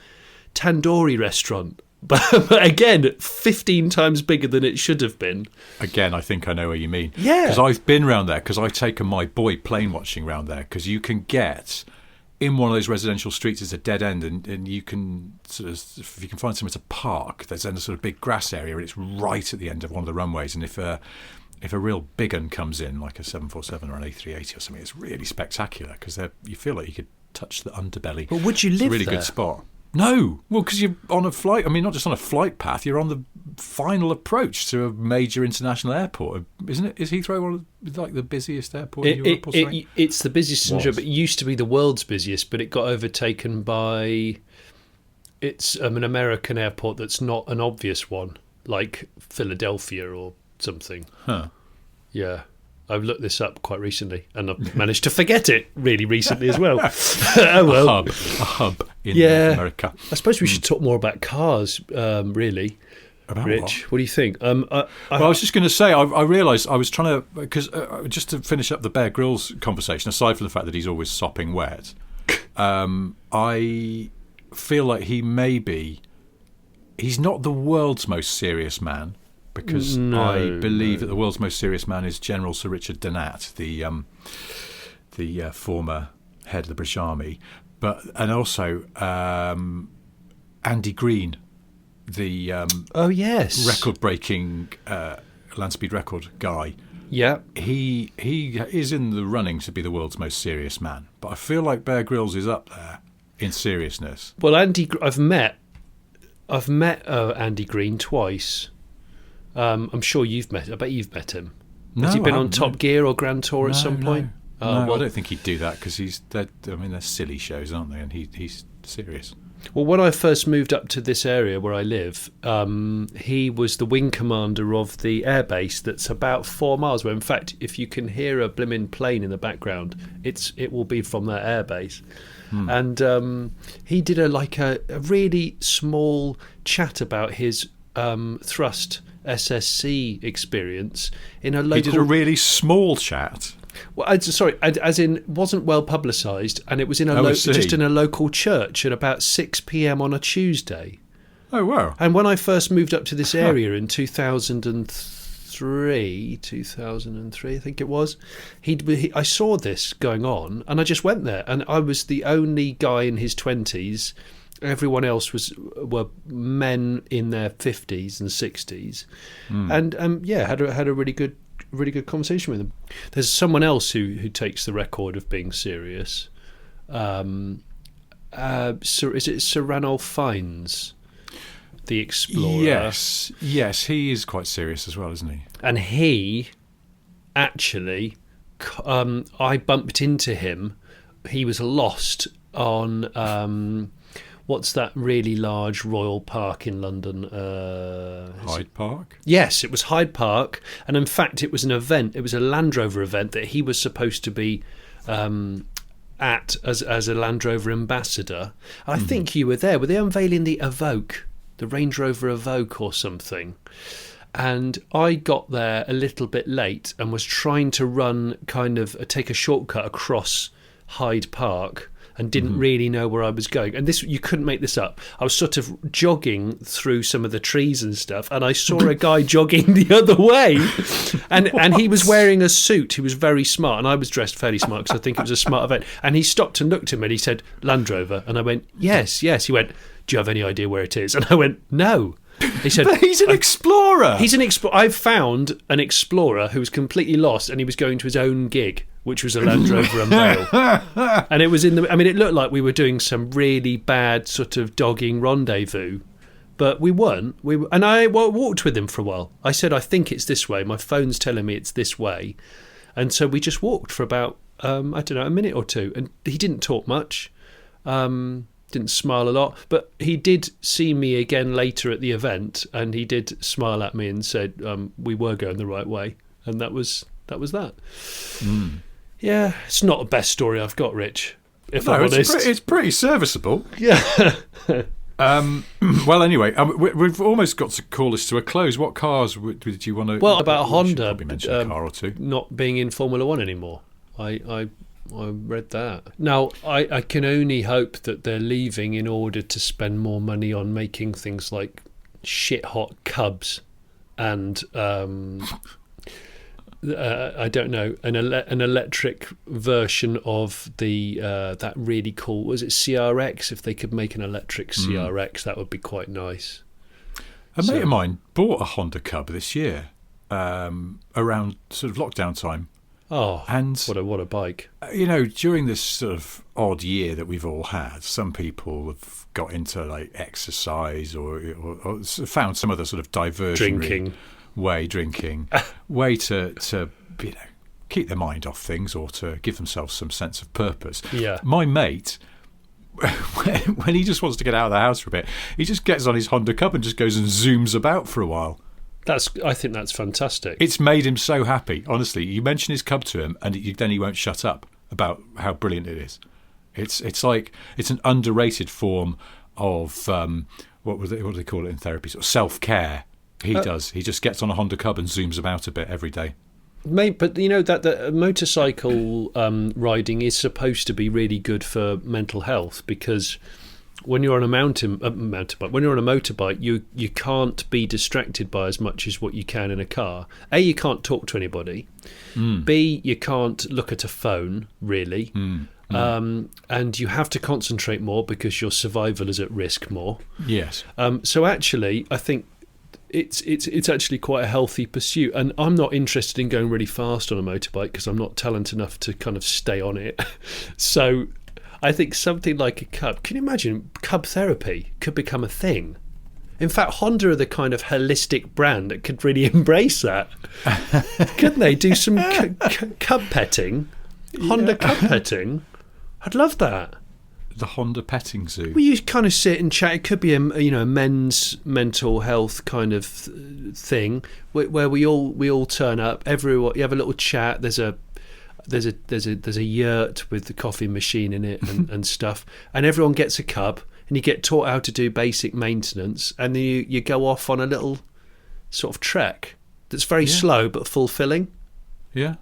tandoori restaurant. But again, 15 times bigger than it should have been. Again, I think I know what you mean. Yeah. Because I've been round there, because I've taken my boy plane watching round there, because you can get... in one of those residential streets, it's a dead end, and you can sort of, if you can find somewhere to park, there's then a sort of big grass area, and it's right at the end of one of the runways. And if a real big one comes in, like a 747 or an A380 or something, it's really spectacular, because you feel like you could touch the underbelly. But would you live there? It's a really there? good spot. No, well, because you're on a flight. I mean, not just on a flight path. You're on the final approach to a major international airport, isn't it? Is Heathrow one of the busiest airport in Europe or something? It's the busiest in Europe. It used to be the world's busiest, but it got overtaken by an American airport that's not an obvious one, like Philadelphia or something. Huh. Yeah. I've looked this up quite recently, and I've managed to forget it really recently as well. Oh well, a hub in North America. I suppose we should talk more about cars, really. About Rich, what do you think? I was just going to say, I realised I was trying to, because just to finish up the Bear Grylls conversation, aside from the fact that he's always sopping wet, I feel like he's not the world's most serious man, because I believe that the world's most serious man is General Sir Richard Donat, the former head of the British Army, and also Andy Green, the record-breaking land speed record guy. Yeah, he is in the running to be the world's most serious man, but I feel like Bear Grylls is up there in seriousness. Well, I've met Andy Green twice. I'm sure you've met. I bet you've met him. Has he been on Top Gear or Grand Tour at some point? No, I don't think he'd do that, because they're silly shows, aren't they? And he's serious. Well, when I first moved up to this area where I live, he was the wing commander of the airbase that's about 4 miles away. In fact, if you can hear a blimmin' plane in the background, it will be from that airbase. And he did a really small chat about his thrust SSC experience in a local... He did a really small chat? Well, as in wasn't well publicised, and it was in just in a local church at about 6 p.m. on a Tuesday. Oh wow! And when I first moved up to this area in 2003, I think it was, I saw this going on, and I just went there, and I was the only guy in his 20s. Everyone else were men in their 50s and 60s, and had a really good conversation with him. There's someone else who takes the record of being serious. Is it Sir Ranulph Fiennes, the explorer? Yes, he is quite serious as well, isn't he? And he actually, I bumped into him. He was lost on what's that really large royal park in London? Hyde Park? Yes, it was Hyde Park. And in fact, it was an event. It was a Land Rover event that he was supposed to be at as a Land Rover ambassador. I think you were there. Were they unveiling the Evoque, the Range Rover Evoque or something? And I got there a little bit late and was trying to take a shortcut across Hyde Park, and didn't really know where I was going. And this, you couldn't make this up. I was sort of jogging through some of the trees and stuff, and I saw a guy jogging the other way. And he was wearing a suit. He was very smart, and I was dressed fairly smart because I think it was a smart event. And he stopped and looked at me, and he said, "Land Rover." And I went, yes. He went, "Do you have any idea where it is?" And I went, "No." He said, "But he's an explorer." He's an explorer. I've found an explorer who was completely lost, and he was going to his own gig, which was a Land Rover Unveil. And it was it looked like we were doing some really bad sort of dogging rendezvous, but we weren't. And I walked with him for a while. I said, "I think it's this way. My phone's telling me it's this way." And so we just walked for about, a minute or two. And he didn't talk much, didn't smile a lot, but he did see me again later at the event, and he did smile at me and said, we were going the right way. And that was that. Yeah, it's not the best story I've got, Rich, if I'm honest. It's pretty serviceable. Yeah. Well, anyway, we've almost got to call this to a close. What cars did you want to... Well, about Honda probably mention a car or two. Not being in Formula One anymore. I read that. Now, I can only hope that they're leaving in order to spend more money on making things like shit-hot Cubs and... I don't know, an electric version of the that really cool, was it CRX? If they could make an electric CRX, that would be quite nice. A mate of mine bought a Honda Cub this year, around sort of lockdown time. Oh, and what a bike! During this sort of odd year that we've all had, some people have got into like exercise or found some other sort of diversionary drinking way to keep their mind off things or to give themselves some sense of purpose. Yeah. My mate, when he just wants to get out of the house for a bit, he just gets on his Honda Cub and just goes and zooms about for a while. I think that's fantastic. It's made him so happy. Honestly, you mention his cub to him, and then he won't shut up about how brilliant it is. It's like it's an underrated form of what do they call it in therapy? Sort of self-care. He does. He just gets on a Honda Cub and zooms about a bit every day. Mate, but you know that the motorcycle riding is supposed to be really good for mental health, because when you're on a mountain bike, when you're on a motorbike, you can't be distracted by as much as what you can in a car. A, you can't talk to anybody. B, you can't look at a phone really. And you have to concentrate more because your survival is at risk more. Yes. So actually, I think it's actually quite a healthy pursuit, and I'm not interested in going really fast on a motorbike because I'm not talented enough to kind of stay on it. So I think something like a cub, can you imagine cub therapy could become a thing? In fact, Honda are the kind of holistic brand that could really embrace that. Couldn't they do some cub petting? Honda cub petting? I'd love that. The Honda petting zoo. Well, you kind of sit and chat. It could be a men's mental health kind of thing where we all turn up. Everyone, you have a little chat. There's a yurt with the coffee machine in it and stuff, and everyone gets a cub, and you get taught how to do basic maintenance, and then you go off on a little sort of trek that's very slow but fulfilling. Yeah.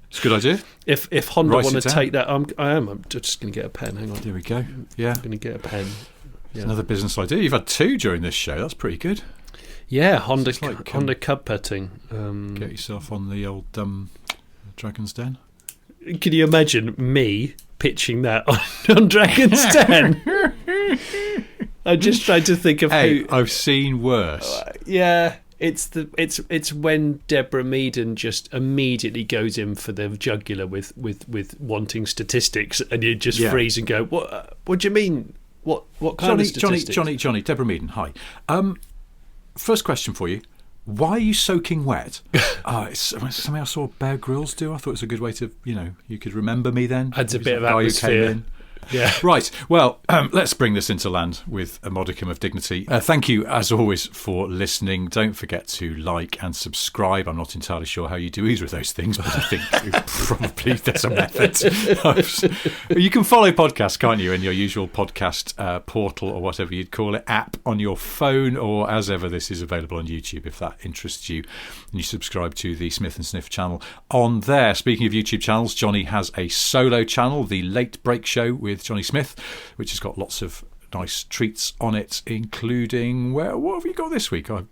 It's a good idea. If Honda want to take that, I'm just going to get a pen. Hang on. There we go. Yeah. I'm going to get a pen. It's another business idea. You've had 2 during this show. That's pretty good. Yeah, Honda cub petting. Get yourself on the old Dragon's Den. Can you imagine me pitching that on Dragon's Den? I'm just trying to think of who. I've seen worse. Yeah. It's when Deborah Meaden just immediately goes in for the jugular with wanting statistics, and you just freeze and go, what do you mean? What kind of statistics? Jonny, Deborah Meaden, hi. First question for you. Why are you soaking wet? It's something I saw Bear Grylls do. I thought it was a good way to, you could remember me then. Adds a bit of atmosphere. Yeah. Right. Well, let's bring this into land with a modicum of dignity. Thank you, as always, for listening. Don't forget to like and subscribe. I'm not entirely sure how you do either of those things, but I think probably there's a method. You can follow podcasts, can't you, in your usual podcast portal or whatever you'd call it, app on your phone, or as ever, this is available on YouTube if that interests you. And you subscribe to the Smith and Sniff channel on there. Speaking of YouTube channels, Jonny has a solo channel, The Late Break Show with Jonny Smith, which has got lots of nice treats on it, including what have you got this week? I've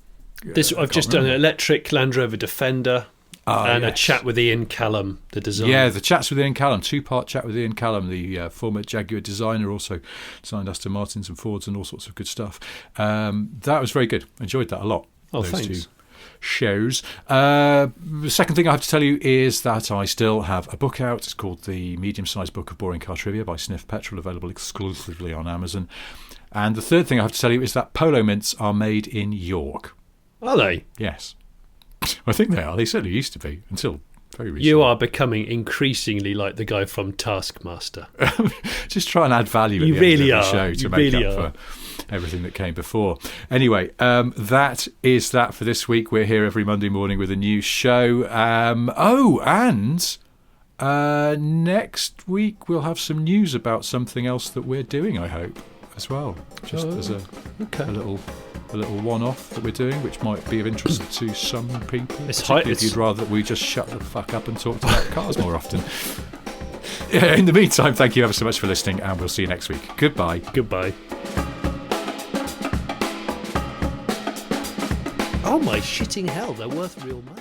just done an electric Land Rover Defender and a chat with Ian Callum, the designer. Yeah, the chats with Ian Callum, 2-part chat with Ian Callum, the former Jaguar designer, also designed Aston Martins and Fords and all sorts of good stuff. That was very good. Enjoyed that a lot. Oh, those thanks. 2 shows. The second thing I have to tell you is that I still have a book out. It's called The Medium-Sized Book of Boring Car Trivia by Sniff Petrol, available exclusively on Amazon. And the third thing I have to tell you is that polo mints are made in York. Are they? Yes. I think they are. They certainly used to be until very recently. You are becoming increasingly like the guy from Taskmaster. Just try and add value at the end of the show to make up for everything that came before. Anyway, that is that for this week. We're here every Monday morning with a new show. And next week we'll have some news about something else that we're doing, I hope, as well. Just as a little one-off that we're doing, which might be of interest to some people. If you'd rather that we just shut the fuck up and talk about cars more often. In the meantime, thank you ever so much for listening, and we'll see you next week. Goodbye. Goodbye. Oh my shitting hell, they're worth real money.